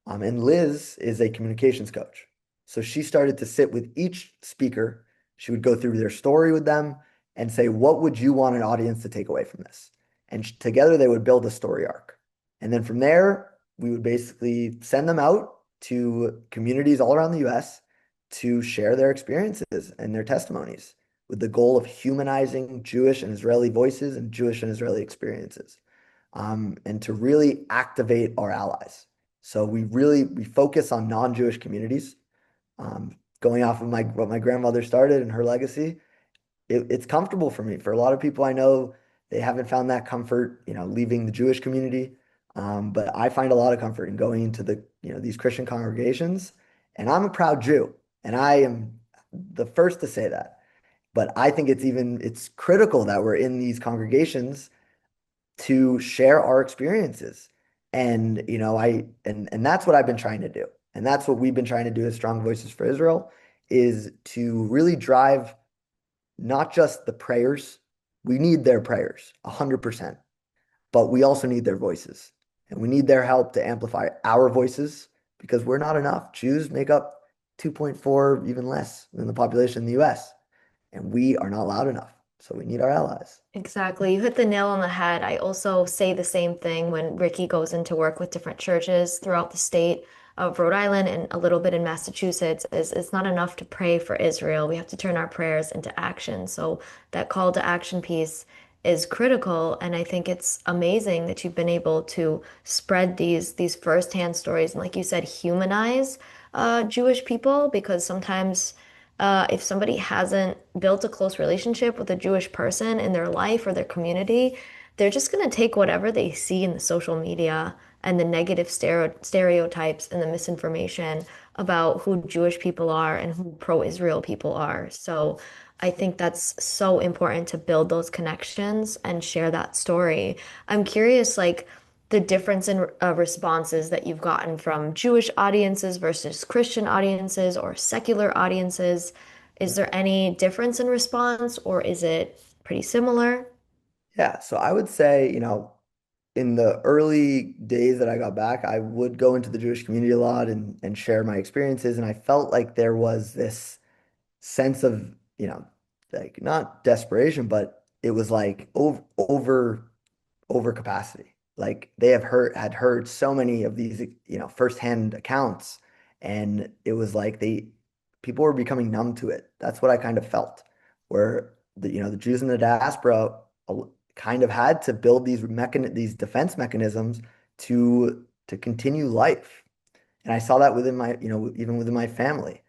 Speaker 2: And Liz is a communications coach. So she started to sit with each speaker. She would go through their story with them and say, what would you want an audience to take away from this? And together they would build a story arc. And then from there, we would basically send them out to communities all around the US to share their experiences and their testimonies with the goal of humanizing Jewish and Israeli voices and Jewish and Israeli experiences, and to really activate our allies. So we focus on non-Jewish communities, going off of what my grandmother started and her legacy. It's comfortable for me. For a lot of people I know, they haven't found that comfort, leaving the Jewish community. But I find a lot of comfort in going into these Christian congregations, and I'm a proud Jew, and I am the first to say that. But I think it's critical that we're in these congregations to share our experiences. And and that's what I've been trying to do. And that's what we've been trying to do as Strong Voices for Israel, is to really drive not just the prayers. We need their prayers 100%, but we also need their voices. And we need their help to amplify our voices, because we're not enough. Jews make up 2.4, even less than the population in the US, and we are not loud enough. So we need our allies.
Speaker 1: Exactly. You hit the nail on the head. I also say the same thing when Ricky goes into work with different churches throughout the state. of Rhode Island and a little bit in Massachusetts is it's not enough to pray for Israel. We have to turn our prayers into action. So that call to action piece is critical, and I think it's amazing that you've been able to spread these firsthand stories and, like you said, humanize Jewish people because sometimes if somebody hasn't built a close relationship with a Jewish person in their life or their community, they're just going to take whatever they see in the social media and the negative stereotypes and the misinformation about who Jewish people are and who pro-Israel people are. So I think that's so important to build those connections and share that story. I'm curious, like, the difference in responses that you've gotten from Jewish audiences versus Christian audiences or secular audiences. Is there any difference in response, or is it pretty similar?
Speaker 2: Yeah, so I would say, in the early days that I got back, I would go into the Jewish community a lot and share my experiences. And I felt like there was this sense of, like not desperation, but it was like over capacity. Like they had heard so many of these, firsthand accounts, and it was like people were becoming numb to it. That's what I kind of felt, where the Jews in the diaspora kind of had to build these defense mechanisms to continue life. And I saw that within even within my family.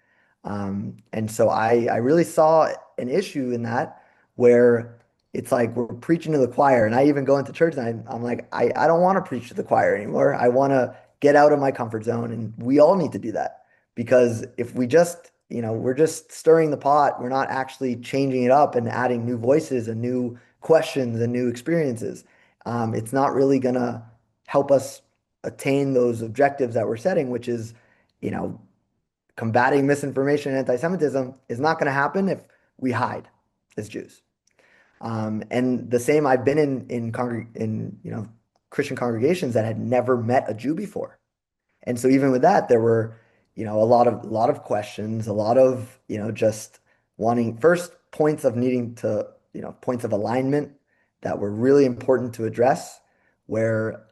Speaker 2: And so I really saw an issue in that where it's like we're preaching to the choir. And I even go into church and I'm like, I don't want to preach to the choir anymore. I want to get out of my comfort zone. And we all need to do that because if we just, we're just stirring the pot, we're not actually changing it up and adding new voices and new questions and new experiences. It's not really going to help us attain those objectives that we're setting, which is, you know, combating misinformation and anti-Semitism is not going to happen if we hide as Jews. And the same, I've been in Christian congregations that had never met a Jew before, and so even with that, there were, a lot of questions, a lot of, just wanting first points of needing to, points of alignment that were really important to address, where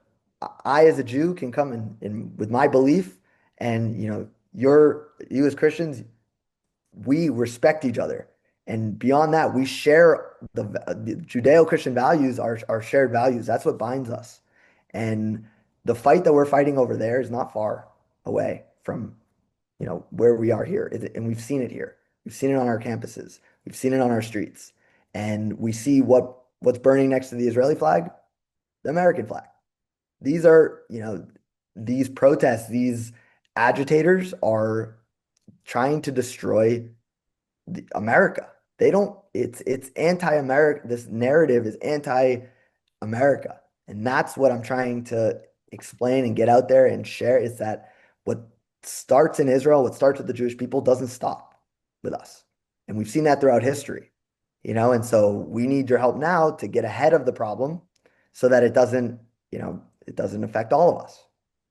Speaker 2: I as a Jew can come in with my belief, and you as Christians, we respect each other. And beyond that, we share the Judeo-Christian values, our shared values. That's what binds us. And the fight that we're fighting over there is not far away from, where we are here. And we've seen it here. We've seen it on our campuses. We've seen it on our streets. And we see what's burning next to the Israeli flag, the American flag. These are, these protests, these agitators are trying to destroy America. They don't, it's anti-America. This narrative is anti-America. And that's what I'm trying to explain and get out there and share is that what starts in Israel, what starts with the Jewish people doesn't stop with us. And we've seen that throughout history, and so we need your help now to get ahead of the problem so that it doesn't affect all of us.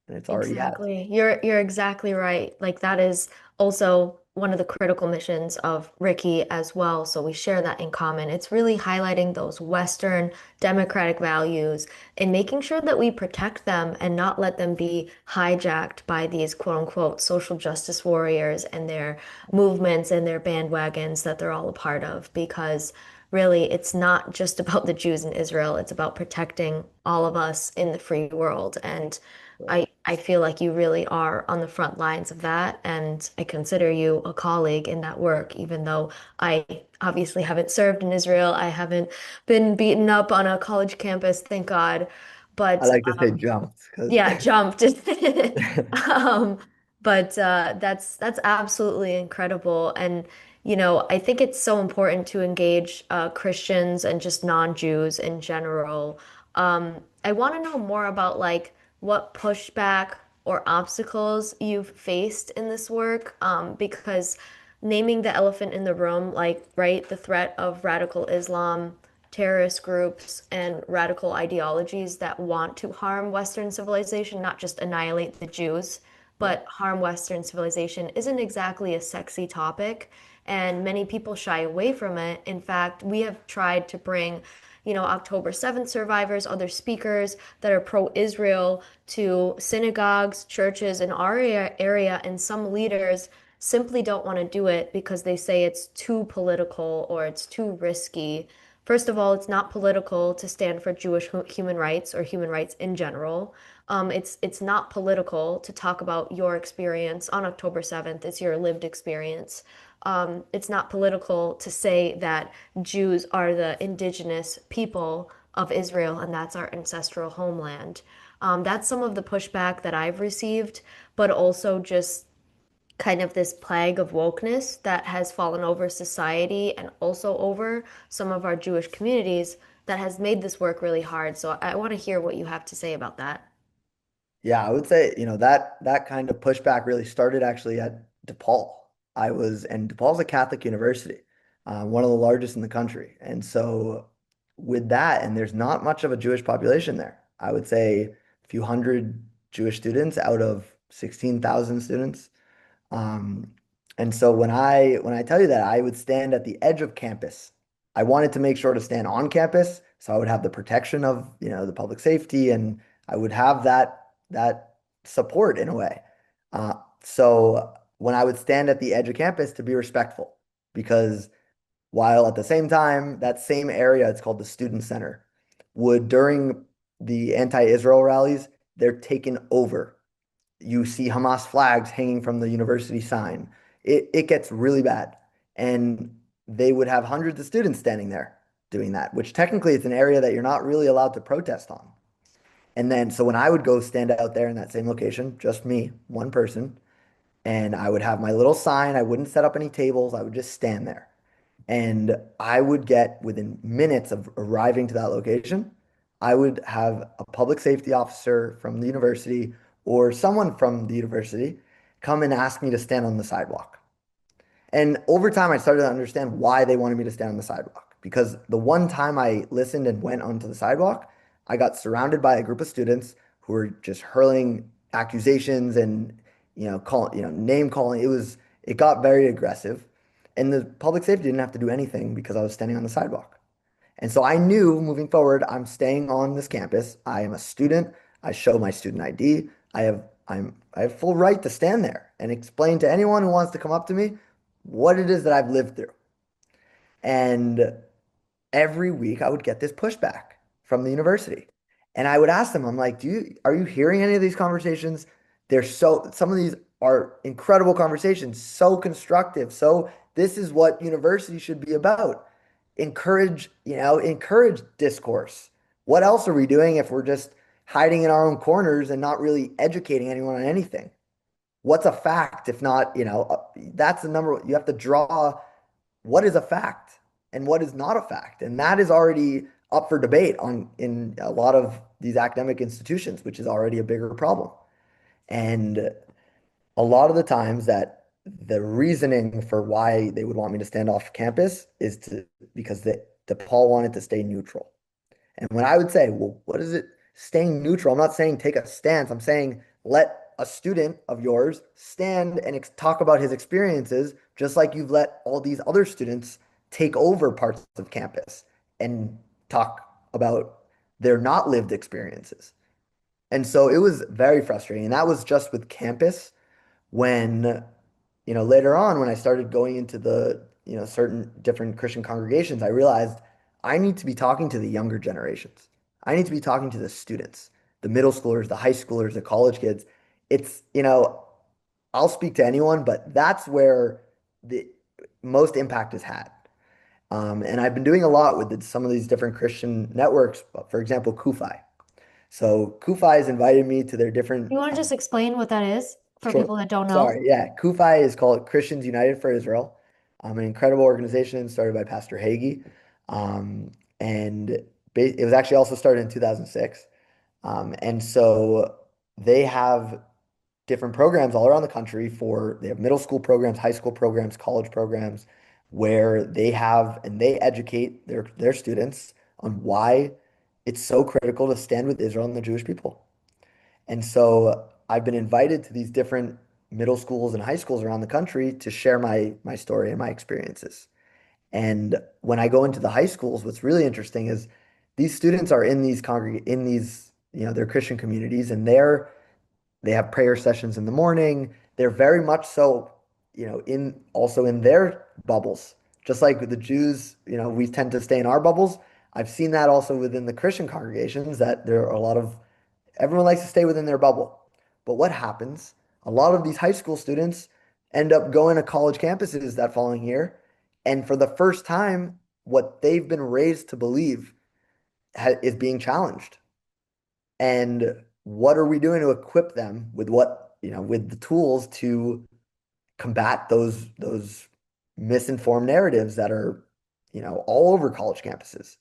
Speaker 2: And it's already has.
Speaker 1: Exactly. You're exactly right. Like that is also one of the critical missions of RICI as well. So we share that in common. It's really highlighting those Western democratic values and making sure that we protect them and not let them be hijacked by these quote unquote social justice warriors and their movements and their bandwagons that they're all a part of. Because really, it's not just about the Jews in Israel, it's about protecting all of us in the free world. And I feel like you really are on the front lines of that, and I consider you a colleague in that work, even though I obviously haven't served in Israel. I haven't been beaten up on a college campus, thank God.
Speaker 2: I
Speaker 1: But
Speaker 2: like to say jumped because
Speaker 1: yeah, jumped. Um, but that's absolutely incredible. And I think it's so important to engage Christians and just non-Jews in general. I want to know more about like what pushback or obstacles you've faced in this work, because naming the elephant in the room, like, right, the threat of radical Islam, terrorist groups, and radical ideologies that want to harm Western civilization, not just annihilate the Jews,
Speaker 2: yeah,
Speaker 1: but harm Western civilization, isn't exactly a sexy topic. And many people shy away from it. In fact, we have tried to bring October 7th survivors, other speakers that are pro-Israel to synagogues, churches in our area, and some leaders simply don't want to do it because they say it's too political or it's too risky. First of all, it's not political to stand for Jewish human rights or human rights in general. It's not political to talk about your experience on October 7th. It's your lived experience. It's not political to say that Jews are the indigenous people of Israel and that's our ancestral homeland. That's some of the pushback that I've received, but also just kind of this plague of wokeness that has fallen over society and also over some of our Jewish communities that has made this work really hard. So I want to hear what you have to say about that.
Speaker 2: Yeah, I would say, that kind of pushback really started actually at DePaul. And DePaul's a Catholic university, one of the largest in the country. And so with that, and there's not much of a Jewish population there. I would say a few hundred Jewish students out of 16,000 students. Um, and so when I tell you that, I would stand at the edge of campus. I wanted to make sure to stand on campus, so I would have the protection of, the public safety, and I would have that support in a way. So when I would stand at the edge of campus to be respectful, because while at the same time, that same area, it's called the Student Center, would during the anti-Israel rallies, they're taken over. You see Hamas flags hanging from the university sign. It gets really bad. And they would have hundreds of students standing there doing that, which technically it's an area that you're not really allowed to protest on. And then, so when I would go stand out there in that same location, just me, one person, and I would have my little sign, I wouldn't set up any tables, I would just stand there. And I would get within minutes of arriving to that location, I would have a public safety officer from the university or someone from the university come and ask me to stand on the sidewalk. And over time, I started to understand why they wanted me to stand on the sidewalk. Because the one time I listened and went onto the sidewalk, I got surrounded by a group of students who were just hurling accusations and, name calling. It got very aggressive. And the public safety didn't have to do anything because I was standing on the sidewalk. And so I knew moving forward, I'm staying on this campus. I am a student. I show my student ID. I have full right to stand there and explain to anyone who wants to come up to me what it is that I've lived through. And every week I would get this pushback from the university. And I would ask them, I'm like, are you hearing any of these conversations? Some of these are incredible conversations, so constructive. So this is what university should be about. Encourage discourse. What else are we doing if we're just hiding in our own corners and not really educating anyone on anything? What's a fact if not, that's the number you have to draw what is a fact and what is not a fact. And that is already up for debate in a lot of these academic institutions, which is already a bigger problem. And a lot of the times that the reasoning for why they would want me to stand off campus is because DePaul wanted to stay neutral. And when I would say, well, what is it staying neutral? I'm not saying take a stance. I'm saying let a student of yours stand and talk about his experiences, just like you've let all these other students take over parts of campus and talk about their not lived experiences. And so it was very frustrating. And that was just with campus. When, later on, when I started going into certain different Christian congregations, I realized I need to be talking to the younger generations. I need to be talking to the students, the middle schoolers, the high schoolers, the college kids. It's, I'll speak to anyone, but that's where the most impact is had. And I've been doing a lot with some of these different Christian networks, for example, Kufi. So Kufi has invited me to their different
Speaker 1: You want to just explain what that is for
Speaker 2: Sure.
Speaker 1: people that don't know?
Speaker 2: Sorry. Yeah. Kufi is called Christians United for Israel. An incredible organization started by Pastor Hagee. And it was actually also started in 2006. And so they have different programs all around the country they have middle school programs, high school programs, college programs, where they educate their students on why it's so critical to stand with Israel and the Jewish people. And so I've been invited to these different middle schools and high schools around the country to share my story and my experiences. And when I go into the high schools, what's really interesting is these students are in these, they're Christian communities, and they have prayer sessions in the morning. They're very much so, in also in their bubbles. Just like the Jews, we tend to stay in our bubbles. I've seen that also within the Christian congregations, that there are a lot of everyone likes to stay within their bubble. But what happens? A lot of these high school students end up going to college campuses that following year, and for the first time, what they've been raised to believe is being challenged. And what are we doing to equip them with with the tools to combat those misinformed narratives that are, all over college campuses?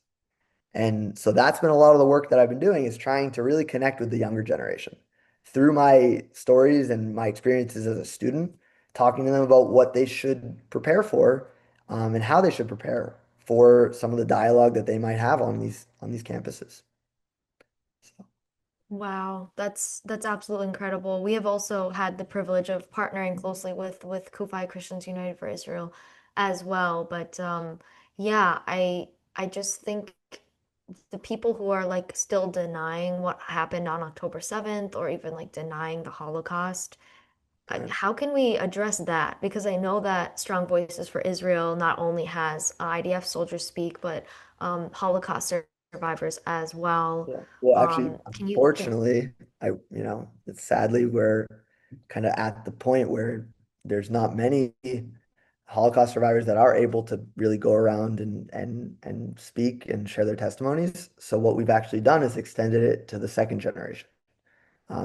Speaker 2: And so that's been a lot of the work that I've been doing, is trying to really connect with the younger generation through my stories and my experiences as a student, talking to them about what they should prepare for, and how they should prepare for some of the dialogue that they might have on these campuses. So,
Speaker 1: Wow, that's absolutely incredible. We have also had the privilege of partnering closely with Kufi Christians United for Israel as well. But yeah, I just think the people who are like still denying what happened on October 7th, or even like denying the Holocaust,
Speaker 2: yeah.
Speaker 1: how can we address that? Because I know that Strong Voices for Israel not only has IDF soldiers speak, but Holocaust survivors as well.
Speaker 2: Yeah. Well, actually,
Speaker 1: Can you?
Speaker 2: unfortunately, it's sadly we're kind of at the point where there's not many Holocaust survivors that are able to really go around and speak and share their testimonies. So what we've actually done is extended it to the second generation.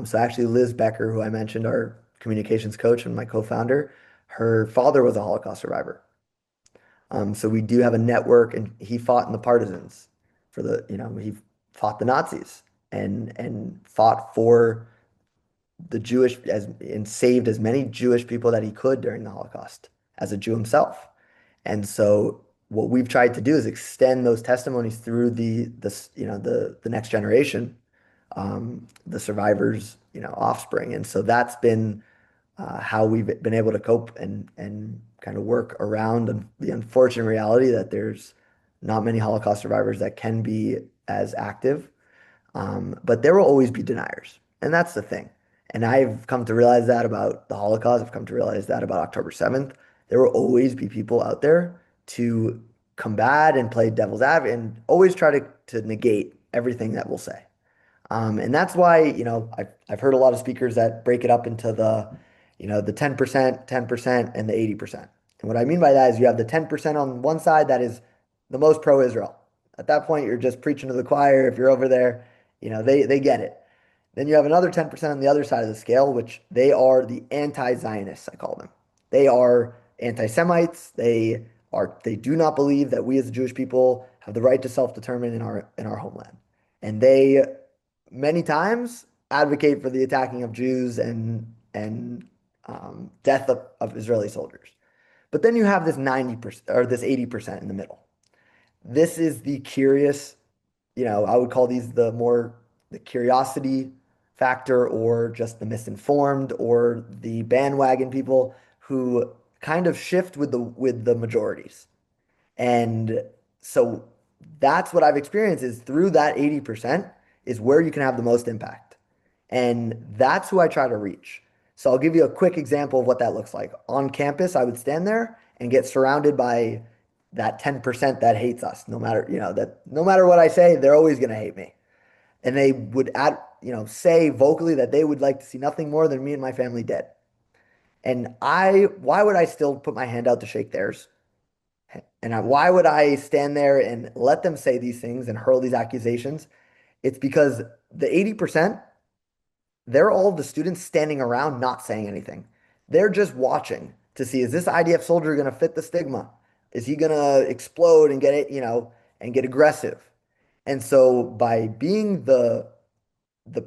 Speaker 2: So actually, Liz Becker, who I mentioned, our communications coach and my co-founder, her father was a Holocaust survivor. So we do have a network, and he fought in the partisans he fought the Nazis and fought for the Jewish as and saved as many Jewish people that he could during the Holocaust as a Jew himself. And so what we've tried to do is extend those testimonies through the next generation, the survivors, offspring. And so that's been how we've been able to cope and kind of work around the unfortunate reality that there's not many Holocaust survivors that can be as active. But there will always be deniers. And that's the thing. And I've come to realize that about the Holocaust. I've come to realize that about October 7th. There will always be people out there to combat and play devil's advocate and always try to negate everything that we'll say. And that's why, I've heard a lot of speakers that break it up into the 10%, and the 80%. And what I mean by that is you have the 10% on one side that is the most pro-Israel. At that point, you're just preaching to the choir. If you're over there, they get it. Then you have another 10% on the other side of the scale, which they are the anti-Zionists, I call them. They are anti-Semites. They do not believe that we as the Jewish people have the right to self-determine in our homeland. And they many times advocate for the attacking of Jews and death of Israeli soldiers. But then you have this 90% or this 80% in the middle. This is the curious, I would call these the curiosity factor, or just the misinformed, or the bandwagon people who kind of shift with the majorities. And so that's what I've experienced, is through that 80% is where you can have the most impact. And that's who I try to reach. So I'll give you a quick example of what that looks like. On campus, I would stand there and get surrounded by that 10% that hates us. No matter what I say, they're always going to hate me. And they would say vocally that they would like to see nothing more than me and my family dead. And why would I still put my hand out to shake theirs? And why would I stand there and let them say these things and hurl these accusations? It's because the 80%, they're all the students standing around not saying anything. They're just watching to see, is this IDF soldier going to fit the stigma? Is he going to explode and get it, and get aggressive? And so by being the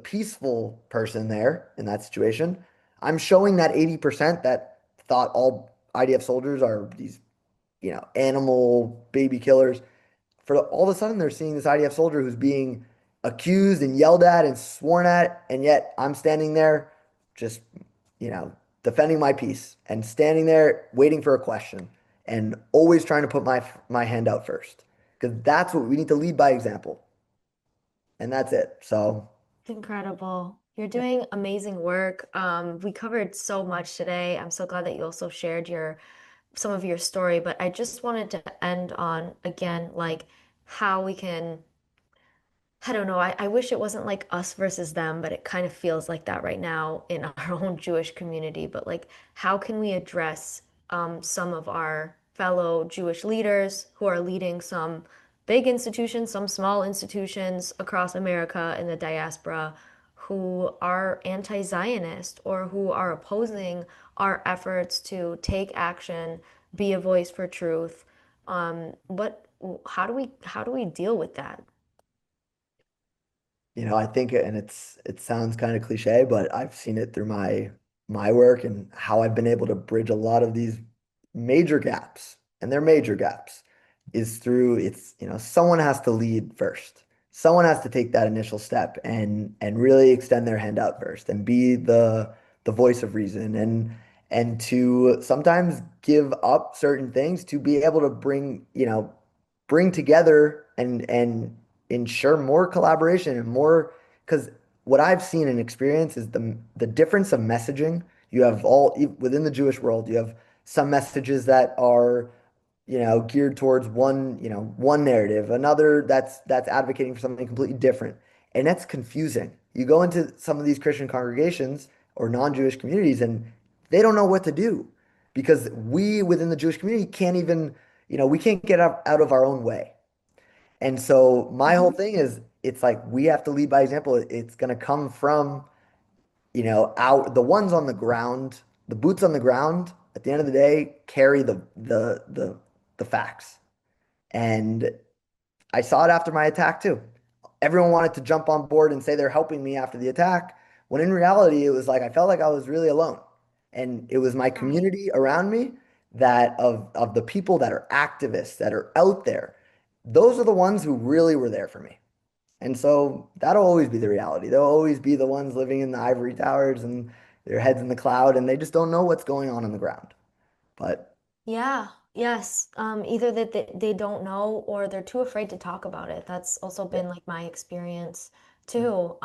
Speaker 2: peaceful person there in that situation, I'm showing that 80% that thought all IDF soldiers are these, animal baby killers. For all of a sudden, they're seeing this IDF soldier who's being accused and yelled at and sworn at, and yet I'm standing there just, defending my peace and standing there waiting for a question and always trying to put my hand out first, because that's what we need to lead by example. and that's it. So
Speaker 1: Incredible. You're doing amazing work. We covered so much today. I'm so glad that you also shared your some of your story, but I just wanted to end on again, like how we can I don't know. I wish it wasn't like us versus them, but it kind of feels like that right now in our own Jewish community. But like, how can we address some of our fellow Jewish leaders who are leading some big institutions, some small institutions across America in the diaspora who are anti-Zionist or who are opposing our efforts to take action, be a voice for truth? What, how do we deal with that?
Speaker 2: I think, and it sounds kind of cliche, but I've seen it through my work and how I've been able to bridge a lot of these major gaps, and they're major gaps, is through someone has to lead first. Someone has to take that initial step and really extend their hand out first and be the voice of reason and to sometimes give up certain things to be able to bring together and ensure more collaboration and more because what I've seen and experienced is the difference of messaging. You have within the Jewish world, you have some messages that are, geared towards one narrative, another that's advocating for something completely different. And that's confusing. You go into some of these Christian congregations or non-Jewish communities and they don't know what to do because we within the Jewish community can't even, we can't get out of our own way. And so my whole thing is it's like we have to lead by example. It's going to come from, out the ones on the ground, the boots on the ground at the end of the day carry the facts. And I saw it after my attack too. Everyone wanted to jump on board and say they're helping me after the attack, when in reality it was like I felt like I was really alone. And it was my
Speaker 1: Right.
Speaker 2: community around me that of the people that are activists that are out there. Those are the ones who really were there for me. And so that'll always be the reality. They'll always be the ones living in the ivory towers and their heads in the cloud, and they just don't know what's going on the ground. But
Speaker 1: Yeah, yes. Either that they don't know or they're too afraid to talk about it. That's also
Speaker 2: yeah,
Speaker 1: been like my experience
Speaker 2: yeah,
Speaker 1: too.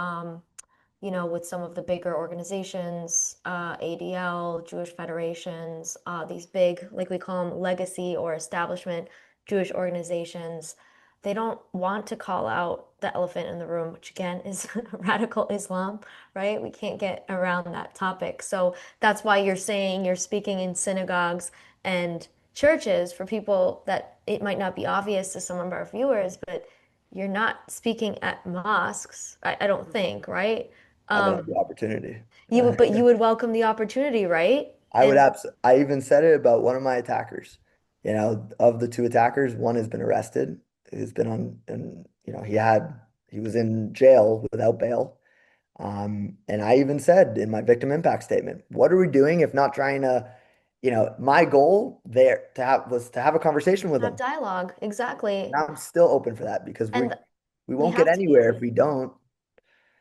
Speaker 1: With some of the bigger organizations, ADL, Jewish federations, these big, like we call them legacy or establishment Jewish organizations, they don't want to call out the elephant in the room, which again is radical Islam, right? We can't get around that topic. So that's why you're saying you're speaking in synagogues and churches for people that it might not be obvious to some of our viewers, but you're not speaking at mosques, I don't think, right?
Speaker 2: I haven't had
Speaker 1: Um,
Speaker 2: the opportunity.
Speaker 1: but you would welcome the opportunity, right?
Speaker 2: I would
Speaker 1: And
Speaker 2: I even said it about one of my attackers. Of the two attackers, one has been arrested. He's been on, and he was in jail without bail. And I even said in my victim impact statement, what are we doing if not trying to, my goal there to have was to have a conversation with
Speaker 1: have
Speaker 2: them.
Speaker 1: dialogue,
Speaker 2: And
Speaker 1: exactly.
Speaker 2: I'm still open for that because
Speaker 1: And
Speaker 2: we
Speaker 1: we
Speaker 2: won't get
Speaker 1: have to
Speaker 2: anywhere if
Speaker 1: be.
Speaker 2: we don't.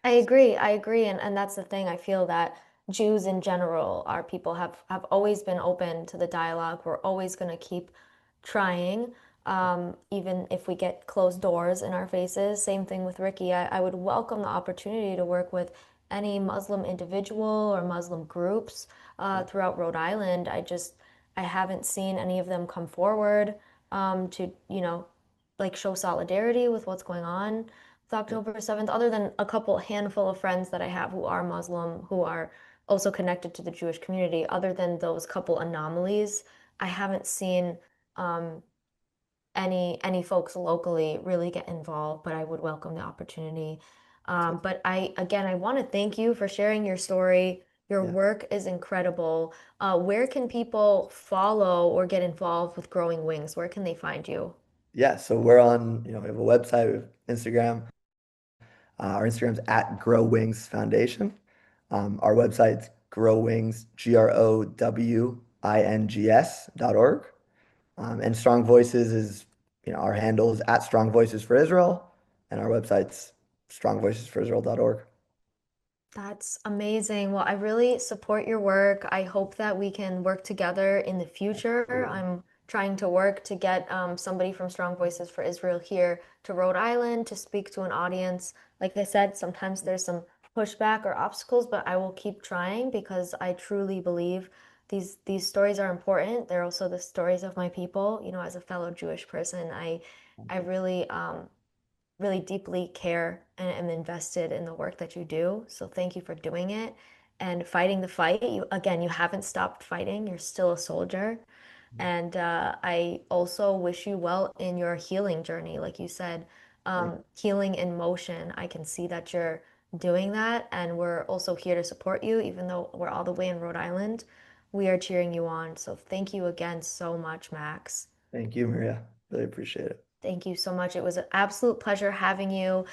Speaker 1: I agree. I agree. And that's the thing. I feel that Jews in general, our people have always been open to the dialogue. We're always going to keep trying, even if we get closed doors in our faces. Same thing with Ricky. I would welcome the opportunity to work with any Muslim individual or Muslim groups throughout Rhode Island. I haven't seen any of them come forward to, like show solidarity with what's going on with
Speaker 2: Yeah.
Speaker 1: October 7th, other than a couple handful of friends that I have who are Muslim, who are also connected to the Jewish community. Other than those couple anomalies, I haven't seen um, any folks locally really get involved, but I would welcome the opportunity. But I want to thank you for sharing your story. Your
Speaker 2: Yeah.
Speaker 1: work is incredible. Where can people follow or get involved with Growing Wings? Where can they find you?
Speaker 2: Yeah. So we're on, we have a website, we have Instagram. Our Instagram's at Grow Wings Foundation. Our website's growwings, GROWINGS.org. And Strong Voices is, our handle is at Strong Voices for Israel, and our website's strongvoicesforisrael.org.
Speaker 1: That's amazing. Well, I really support your work. I hope that we can work together in the future.
Speaker 2: Absolutely.
Speaker 1: I'm trying to work to get somebody from Strong Voices for Israel here to Rhode Island to speak to an audience. Like I said, sometimes there's some pushback or obstacles, but I will keep trying because I truly believe these stories are important. They're also the stories of my people. You know, as a fellow Jewish person, I really really deeply care and am invested in the work that you do. So thank you for doing it and fighting the fight. You again, you haven't stopped fighting. You're still a soldier. And I also wish you well in your healing journey. Like you said, healing in motion. I can see that you're doing that. And we're also here to support you, even though we're all the way in Rhode Island. We are cheering you on. So thank you again so much, Max.
Speaker 2: Thank you, Maria. Really appreciate it.
Speaker 1: Thank you so much. It was an absolute pleasure having you.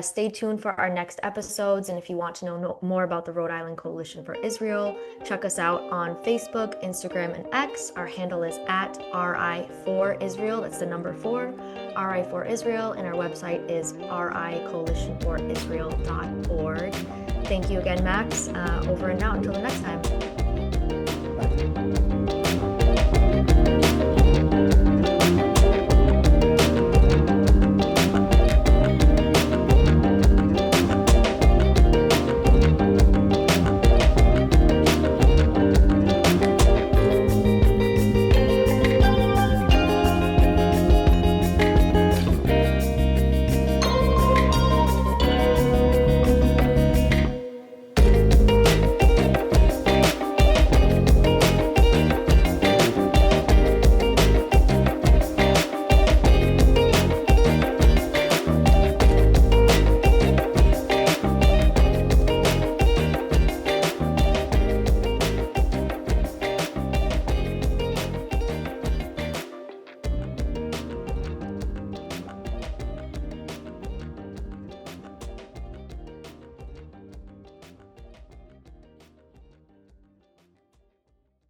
Speaker 1: Stay tuned for our next episodes. And if you want to know more about the Rhode Island Coalition for Israel, check us out on Facebook, Instagram, and X. Our handle is at RI4Israel. That's the number 4, RI4Israel. And our website is ricoalitionforisrael.org. Thank you again, Max. Over and out until the next time.